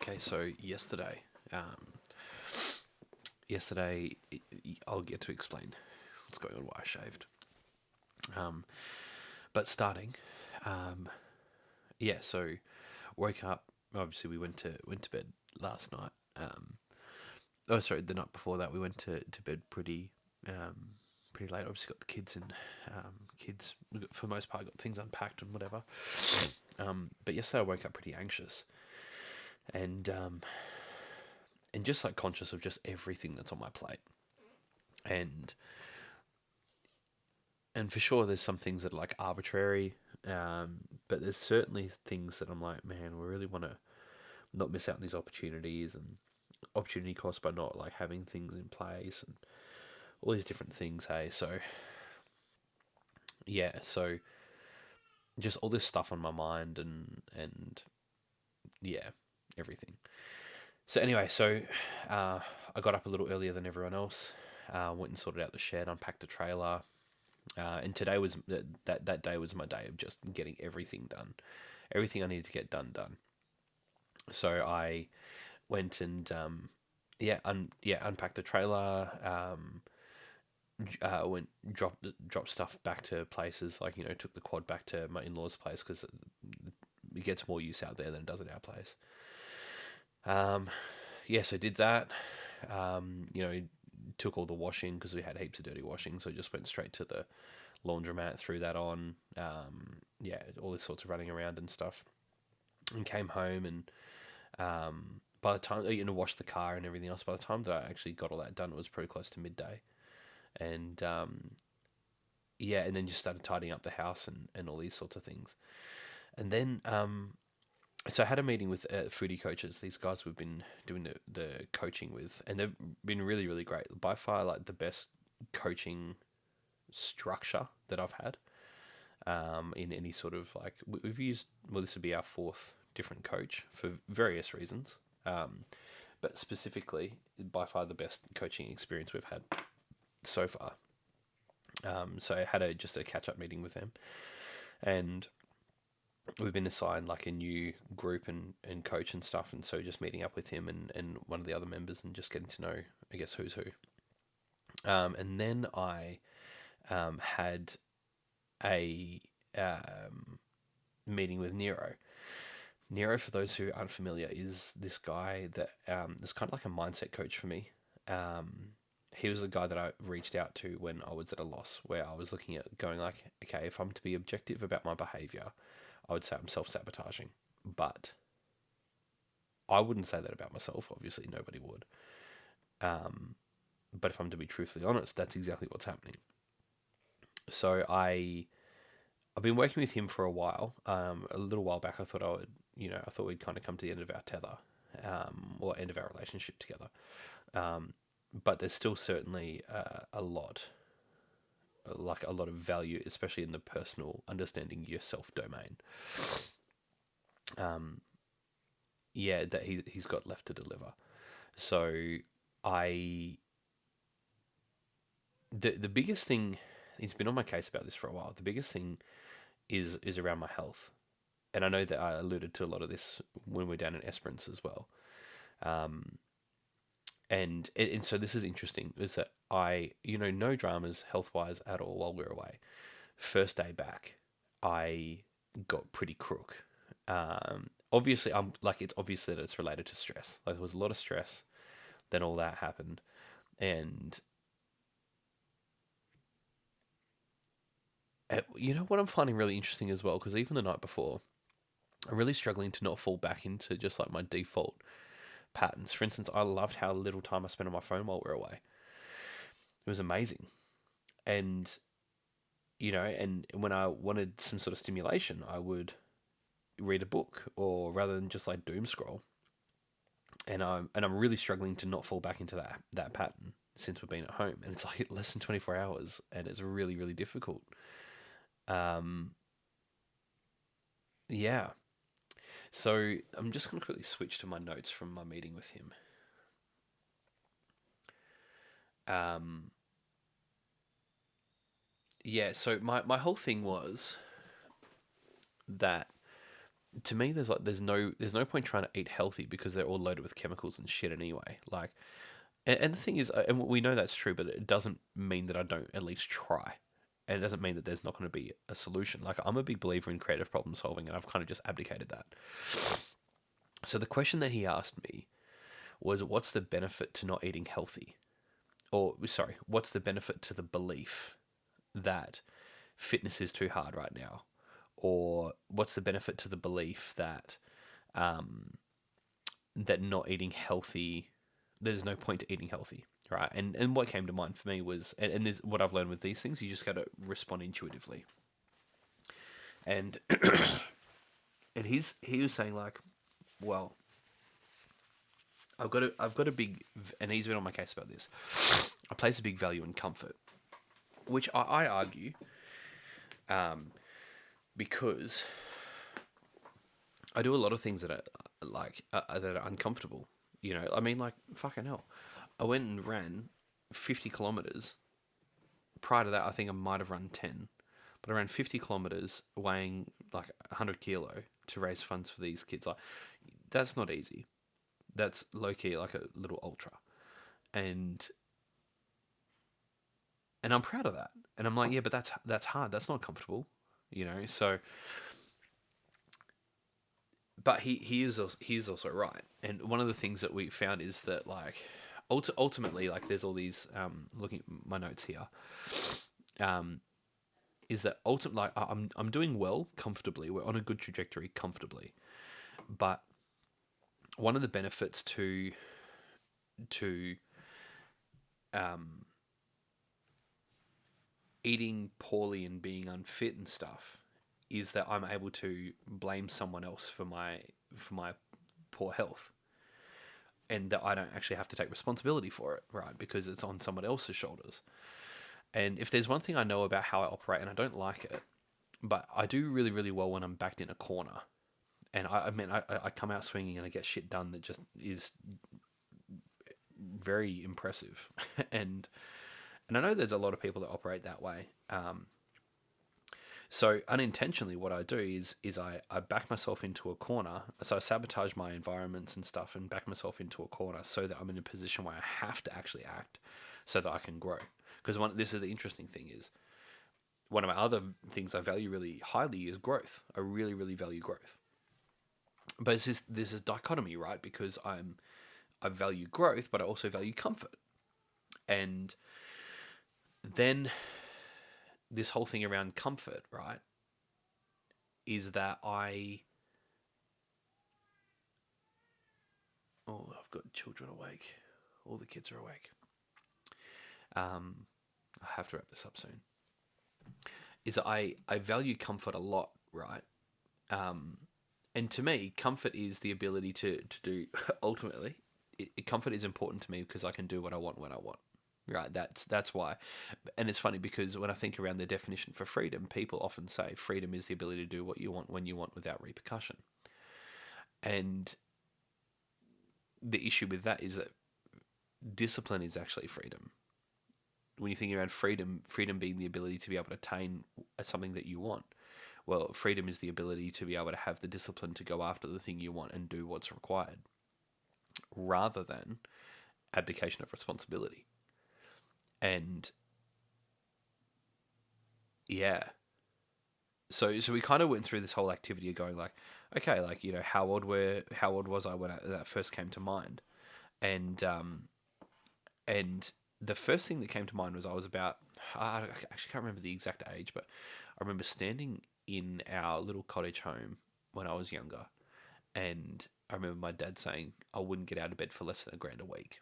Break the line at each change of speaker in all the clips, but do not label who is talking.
Okay, so yesterday, I'll get to explain what's going on, why I shaved. Um, but starting, um, yeah. So woke up. Obviously, we went to bed last night. Oh, sorry, the night before that, we went to bed pretty late. Obviously, got the kids and kids for the most part got things unpacked and whatever. But yesterday, I woke up pretty anxious and and just like conscious of just everything that's on my plate. And and for sure, there's some things that are like arbitrary, but there's certainly things that I'm like, man, we really want to not miss out on these opportunities and opportunity cost by not like having things in place and all these different things. Hey, so yeah, so just all this stuff on my mind and yeah, everything. So anyway, uh, I got up a little earlier than everyone else. Went and sorted out the shed, unpacked the trailer, and today was that day was my day of just getting everything done, everything I needed to get done. So I went and unpacked the trailer. Went dropped stuff back to places like took the quad back to my in laws' place because it gets more use out there than it does at our place. Um, yeah, so did that. Took all the washing because we had heaps of dirty washing, so just went straight to the laundromat, threw that on. Yeah, all this sorts of running around and stuff, and came home and by the time washed the car and everything else. By the time that I actually got all that done, it was pretty close to midday, and yeah, and then just started tidying up the house and all these sorts of things, and then so I had a meeting with foodie coaches. These guys we've been doing the coaching with, and they've been really, really great. By far, like the best coaching structure that I've had in any sort of like we've used. Well, this would be our fourth different coach for various reasons, but specifically, by far the best coaching experience we've had so far. So I had just a catch up meeting with them, and we've been assigned like a new group and coach and stuff, and so just meeting up with him and one of the other members and just getting to know, I guess, who's who. And then I had a meeting with Nero. Nero, for those who aren't familiar, is this guy that is kind of like a mindset coach for me. He was the guy that I reached out to when I was at a loss, where I was looking at going like, okay, if I'm to be objective about my behavior, I would say I'm self-sabotaging. But I wouldn't say that about myself. Obviously, nobody would. But if I'm to be truthfully honest, that's exactly what's happening. So I've been working with him for a while. A little while back, I thought I thought we'd kind of come to the end of our tether, or end of our relationship together. But there's still certainly a lot, like a lot of value, especially in the personal understanding yourself domain. Yeah, that he's got left to deliver. So I the biggest thing, he's been on my case about this for a while. The biggest thing is around my health, and I know that I alluded to a lot of this when we're down in Esperance as well. Um, and so this is interesting. Is that no dramas health wise at all while we are away. First day back, I got pretty crook. Obviously, I'm like it's obvious that it's related to stress. Like there was a lot of stress. Then all that happened, and you know what I'm finding really interesting as well, because even the night before, I'm really struggling to not fall back into just like my default patterns. For instance, I loved how little time I spent on my phone while we were away. It was amazing, and and when I wanted some sort of stimulation, I would read a book, or rather than just like doom scroll. And I'm really struggling to not fall back into that pattern since we've been at home, and it's like less than 24 hours, and it's really really difficult. Um, yeah. So I'm just going to quickly switch to my notes from my meeting with him. Um, yeah. So my whole thing was that to me, there's no point trying to eat healthy because they're all loaded with chemicals and shit anyway. Like, and the thing is, and we know that's true, but it doesn't mean that I don't at least try. And it doesn't mean that there's not going to be a solution. Like, I'm a big believer in creative problem solving, and I've kind of just abdicated that. So the question that he asked me was, what's the benefit to not eating healthy? Or, sorry, what's the benefit to the belief that fitness is too hard right now? Or what's the benefit to the belief that that not eating healthy, there's no point to eating healthy, right? And what came to mind for me was, and this, what I've learned with these things, you just got to respond intuitively. And and he was saying like, well, I've got a big, and he's been on my case about this. I place a big value in comfort, which I argue, because I do a lot of things that are like that are uncomfortable. You know, I mean, like, fucking hell, I went and ran 50 kilometers. Prior to that, I think I might have run 10, but I ran 50 kilometers, weighing like 100 kilo to raise funds for these kids. Like, that's not easy. That's low key like a little ultra, and I'm proud of that. And I'm like, yeah, but that's hard. That's not comfortable, you know. So, but he is also right. And one of the things that we found is that, like, ultimately, like, there's all these looking at my notes here, is that ultimately, like, I'm doing well comfortably. We're on a good trajectory comfortably, but one of the benefits to eating poorly and being unfit and stuff is that I'm able to blame someone else for my poor health, and that I don't actually have to take responsibility for it, right? Because it's on someone else's shoulders. And if there's one thing I know about how I operate, and I don't like it, but I do really, really well when I'm backed in a corner. And I come out swinging and I get shit done that just is very impressive. and I know there's a lot of people that operate that way. So unintentionally, what I do is I back myself into a corner. So I sabotage my environments and stuff and back myself into a corner so that I'm in a position where I have to actually act so that I can grow. Because this is the interesting thing is, one of my other things I value really highly is growth. I really, really value growth. But there's this dichotomy, right? Because I value growth, but I also value comfort. And then this whole thing around comfort, right, is that I've got children awake. All the kids are awake. I have to wrap this up soon. Is that I value comfort a lot, right? And to me, comfort is the ability to do, ultimately, comfort is important to me because I can do what I want when I want. Right, that's why. And it's funny because when I think around the definition for freedom, people often say freedom is the ability to do what you want when you want without repercussion. And the issue with that is that discipline is actually freedom. When you think around freedom being the ability to be able to attain something that you want, well, freedom is the ability to be able to have the discipline to go after the thing you want and do what's required, rather than abdication of responsibility. And yeah, so we kind of went through this whole activity of going like, okay, like, you know, how old was I when that first came to mind, and the first thing that came to mind was I was about, I actually can't remember the exact age, but I remember standing in our little cottage home when I was younger, and I remember my dad saying I wouldn't get out of bed for less than $1,000 a week.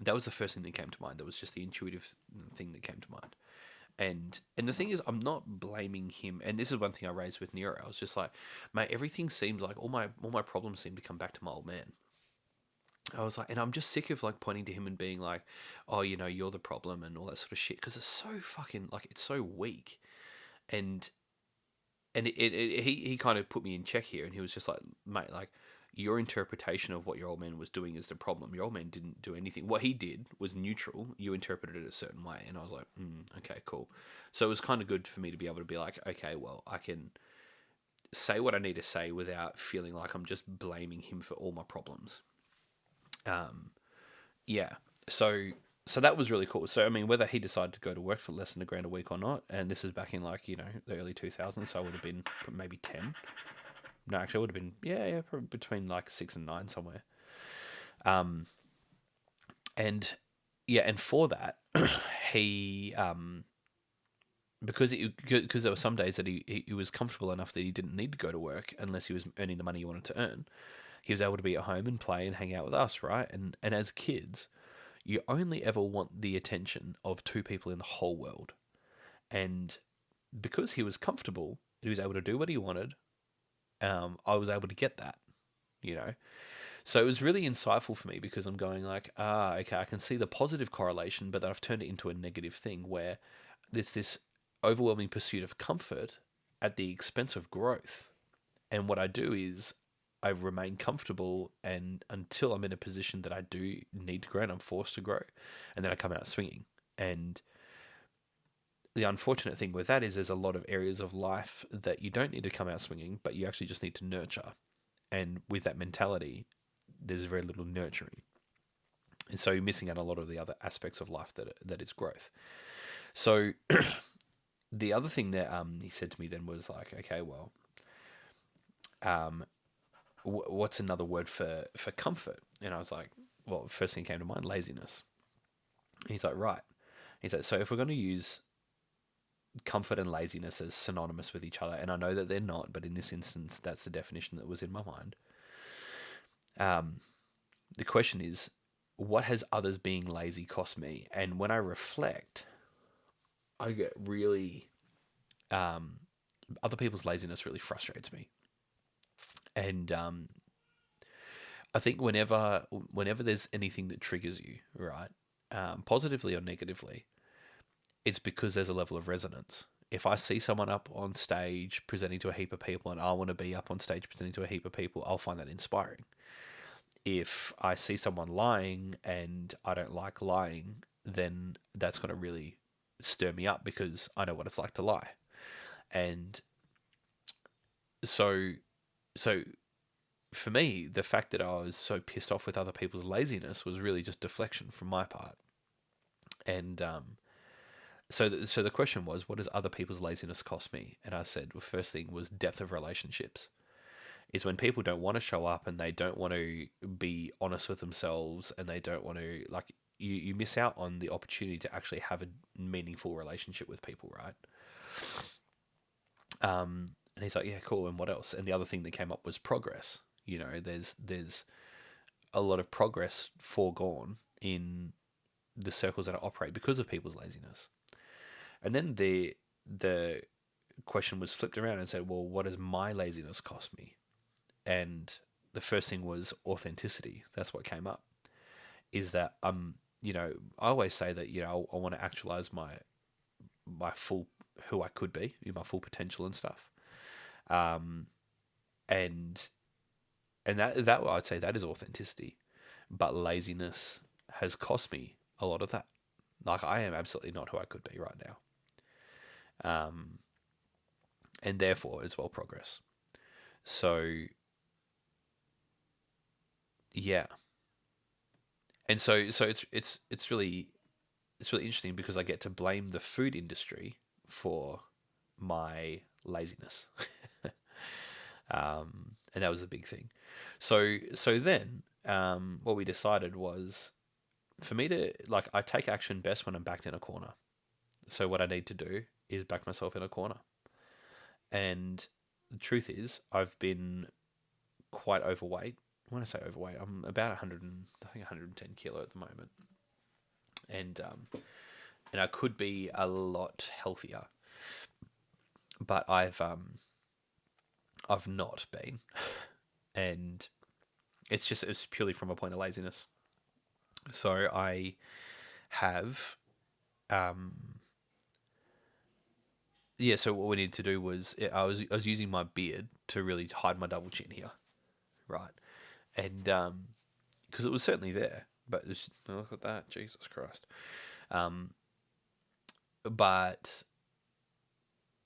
That was the first thing that came to mind. That was just the intuitive thing that came to mind. And the thing is, I'm not blaming him. And this is one thing I raised with Nero. I was just like, mate, everything seems like all my problems seem to come back to my old man. I was like, and I'm just sick of like pointing to him and being like, oh, you know, you're the problem and all that sort of shit, because it's so fucking, like, it's so weak. And he kind of put me in check here, and he was just like, mate, like, your interpretation of what your old man was doing is the problem. Your old man didn't do anything. What he did was neutral. You interpreted it a certain way. And I was like, okay, cool. So it was kind of good for me to be able to be like, okay, well, I can, say what I need to say without feeling like I'm just blaming him for all my problems. Yeah. So that was really cool. So I mean, whether he decided to go to work for less than $1,000 a week or not, and this is back in like the early 2000s, so I would have been maybe 10. No, actually, I would have been probably between like 6 and 9 somewhere. And yeah, and for that, he because there were some days that he was comfortable enough that he didn't need to go to work unless he was earning the money he wanted to earn. He was able to be at home and play and hang out with us, right? And as kids, you only ever want the attention of two people in the whole world. And because he was comfortable, he was able to do what he wanted. I was able to get that, you know. So it was really insightful for me because I'm going like, okay, I can see the positive correlation, but then I've turned it into a negative thing where there's this overwhelming pursuit of comfort at the expense of growth. And what I do is I remain comfortable, and until I'm in a position that I do need to grow and I'm forced to grow, and then I come out swinging. And the unfortunate thing with that is there's a lot of areas of life that you don't need to come out swinging, but you actually just need to nurture. And with that mentality, there's very little nurturing. And so you're missing out on a lot of the other aspects of life that is growth. So the other thing that he said to me then was like, okay, well, what's another word for comfort? And I was like, well, first thing that came to mind, laziness. And he's like, right. He's like, so if we're going to use comfort and laziness as synonymous with each other, and I know that they're not, but in this instance, that's the definition that was in my mind. The question is, what has others being lazy cost me? And when I reflect, I get really, other people's laziness really frustrates me. And I think whenever there's anything that triggers you, right, positively or negatively, it's because there's a level of resonance. If I see someone up on stage presenting to a heap of people and I want to be up on stage presenting to a heap of people, I'll find that inspiring. If I see someone lying and I don't like lying, then that's going to really stir me up because I know what it's like to lie. And so for me, the fact that I was so pissed off with other people's laziness was really just deflection from my part. And so the question was, what does other people's laziness cost me? And I said, well, first thing was depth of relationships. Is when people don't want to show up and they don't want to be honest with themselves and they don't want to, like, you miss out on the opportunity to actually have a meaningful relationship with people, right? And he's like, yeah, cool. And what else? And the other thing that came up was progress. You know, there's a lot of progress foregone in the circles that I operate because of people's laziness. And then the question was flipped around and said, well, what does my laziness cost me? And the first thing was authenticity. That's what came up. Is that I always say that I want to actualize my full who I could be, my full potential and stuff. And that I'd say that is authenticity, but laziness has cost me a lot of that. Like, I am absolutely not who I could be right now. And therefore as well progress. So yeah. And so it's really interesting because I get to blame the food industry for my laziness. And that was a big thing. So then what we decided was for me to, like, I take action best when I'm backed in a corner. So what I need to do is back myself in a corner. And the truth is, I've been quite overweight. When I say overweight, I'm about 110 kilo at the moment. And I could be a lot healthier, but I've not been, and it's purely from a point of laziness. So I have, so what we needed to do was I was using my beard to really hide my double chin here, right, and because it was certainly there, but look at that, Jesus Christ, but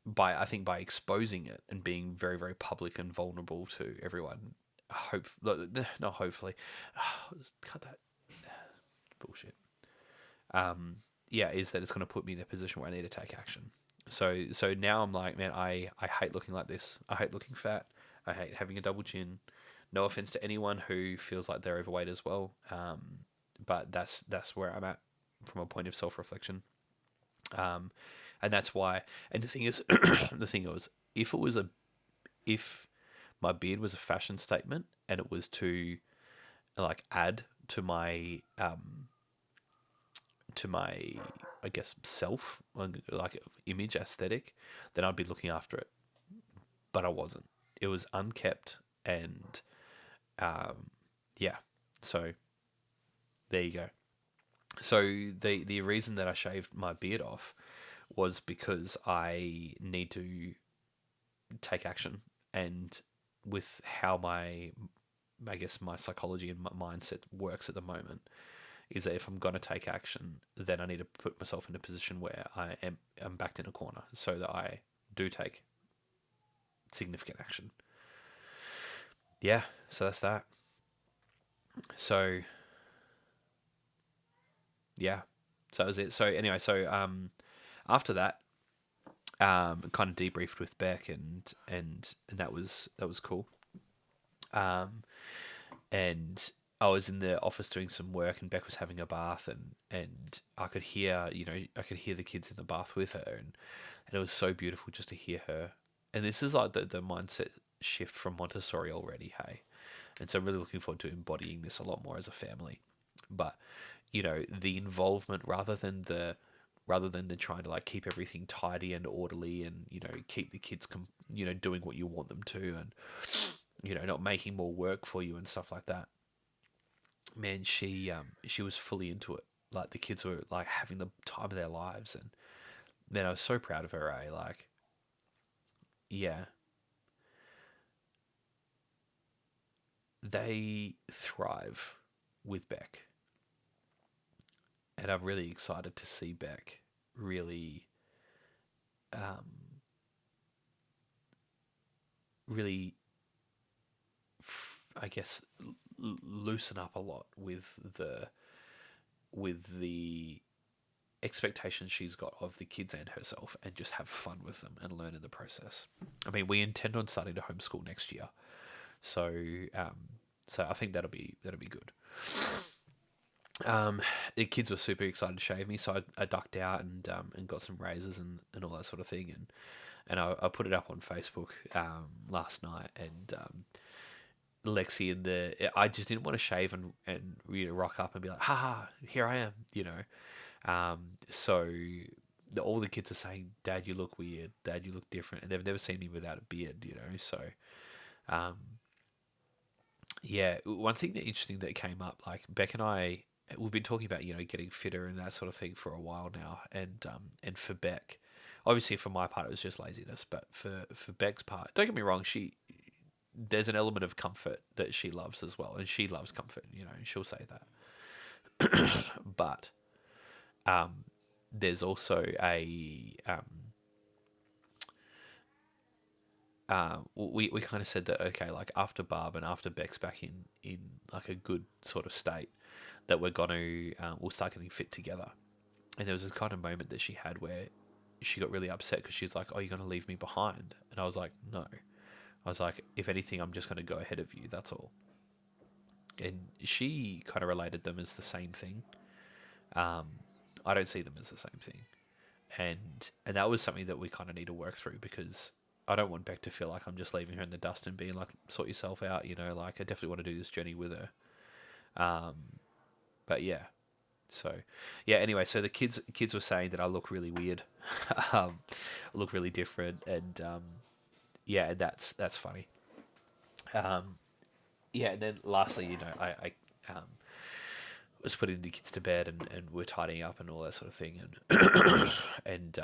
by exposing it and being very, very public and vulnerable to everyone, not hopefully, cut that bullshit. Yeah, is that it's going to put me in a position where I need to take action. So now I'm like, man, I hate looking like this. I hate looking fat. I hate having a double chin. No offense to anyone who feels like they're overweight as well. But that's where I'm at from a point of self-reflection. And that's why. And the thing is, the thing was, if my beard was a fashion statement and it was to like add to my I guess self, like image aesthetic, then I'd be looking after it. But I wasn't. It was unkept, and yeah. So there you go. So the reason that I shaved my beard off was because I need to take action, and with how I guess my psychology and my mindset works at the moment, is that if I'm going to take action, then I need to put myself in a position where I'm backed in a corner so that I do take significant action. Yeah, so that's that. So yeah, so that was it. So anyway, after that, kind of debriefed with Beck, and that was cool. And I was in the office doing some work, and Beck was having a bath, and I could hear the kids in the bath with her, and it was so beautiful just to hear her. And this is like the mindset shift from Montessori already, hey. And so I'm really looking forward to embodying this a lot more as a family. But the involvement rather than the trying to like keep everything tidy and orderly, and keep the kids doing what you want them to, and not making more work for you and stuff like that. Man, she was fully into it. Like the kids were like having the time of their lives, and man, I was so proud of her. Like, yeah, they thrive with Beck, and I'm really excited to see Beck really, really, I guess, loosen up a lot with the expectations she's got of the kids and herself, and just have fun with them and learn in the process. I mean, we intend on starting to homeschool next year, so so I think that'll be good. The kids were super excited to shave me, so I ducked out and got some razors and all that sort of thing, and I put it up on Facebook last night, and Lexi I just didn't want to shave and rock up and be like, haha, here I am. So all the kids are saying, Dad, you look weird, Dad, you look different, and they've never seen me without a beard, so yeah. One thing that interesting that came up, like Beck and I, we've been talking about getting fitter and that sort of thing for a while now, and for Beck, obviously for my part it was just laziness, but for Beck's part, don't get me wrong, there's an element of comfort that she loves as well, and she loves comfort, she'll say that. But there's also we kind of said that, okay, like after Barb and after Beck's back in like a good sort of state, that we're gonna we'll start getting fit together. And there was this kind of moment that she had where she got really upset because she's like, "Oh, you're gonna leave me behind?" And I was like, "No." I was like, "If anything, I'm just gonna go ahead of you. That's all." And she kind of related them as the same thing. I don't see them as the same thing, and that was something that we kind of need to work through, because I don't want Beck to feel like I'm just leaving her in the dust and being like, sort yourself out, like I definitely want to do this journey with her. But yeah, so yeah, anyway, so the kids were saying that I look really weird, I look really different, and yeah, and that's funny. Yeah, and then lastly, I was putting the kids to bed, and we're tidying up and all that sort of thing, and and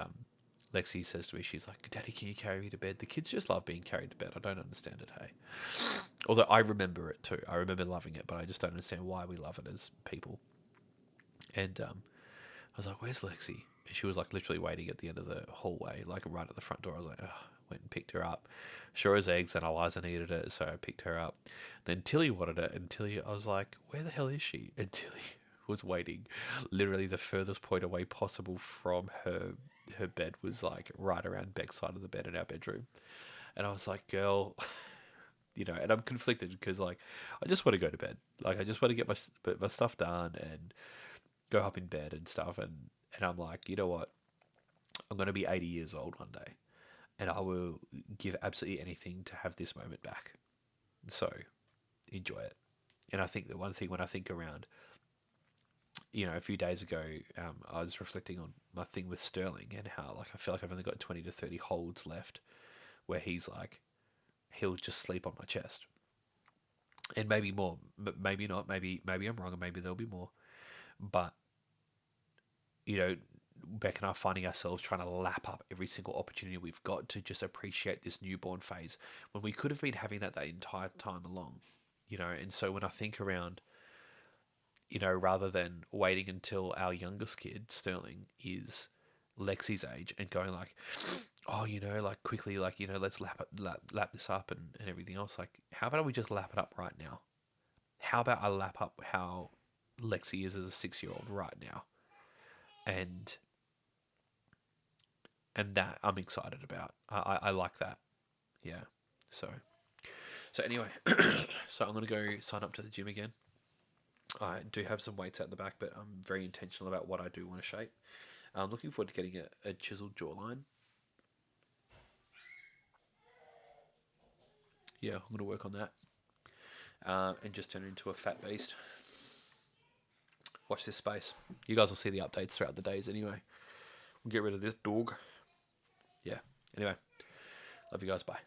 Lexi says to me, she's like, "Daddy, can you carry me to bed?" The kids just love being carried to bed. I don't understand it, hey. Although I remember it too. I remember loving it, but I just don't understand why we love it as people. And I was like, "Where's Lexi?" she was like literally waiting at the end of the hallway, like right at the front door. I was like, oh, went and picked her up. Sure as eggs, and Eliza needed it, so I picked her up. Then Tilly wanted it, and Tilly, I was like, where the hell is she? And Tilly was waiting, literally the furthest point away possible from her bed was like right around Beck's side of the bed in our bedroom. And I was like, girl, and I'm conflicted because like I just want to go to bed. Like I just want to get my stuff done and go hop in bed and stuff. And I'm like, you know what? I'm going to be 80 years old one day, and I will give absolutely anything to have this moment back. So enjoy it. And I think the one thing when I think around, a few days ago, I was reflecting on my thing with Sterling and how like I feel like I've only got 20 to 30 holds left, where he'll just sleep on my chest, and maybe more, maybe not, maybe I'm wrong, and maybe there'll be more, but Beck and I finding ourselves trying to lap up every single opportunity we've got to just appreciate this newborn phase when we could have been having that entire time along, And so when I think around, rather than waiting until our youngest kid, Sterling, is Lexi's age and going like, oh, like quickly, like, let's lap this up and everything else. Like, how about we just lap it up right now? How about I lap up how Lexi is as a 6-year-old right now? And that I'm excited about. I like that. Yeah. So anyway, so I'm going to go sign up to the gym again. I do have some weights out the back, but I'm very intentional about what I do want to shape. I'm looking forward to getting a chiseled jawline. Yeah, I'm going to work on that. And just turn it into a fat beast. Watch this space. You guys will see the updates throughout the days anyway. We'll get rid of this dog. Yeah. Anyway, love you guys. Bye.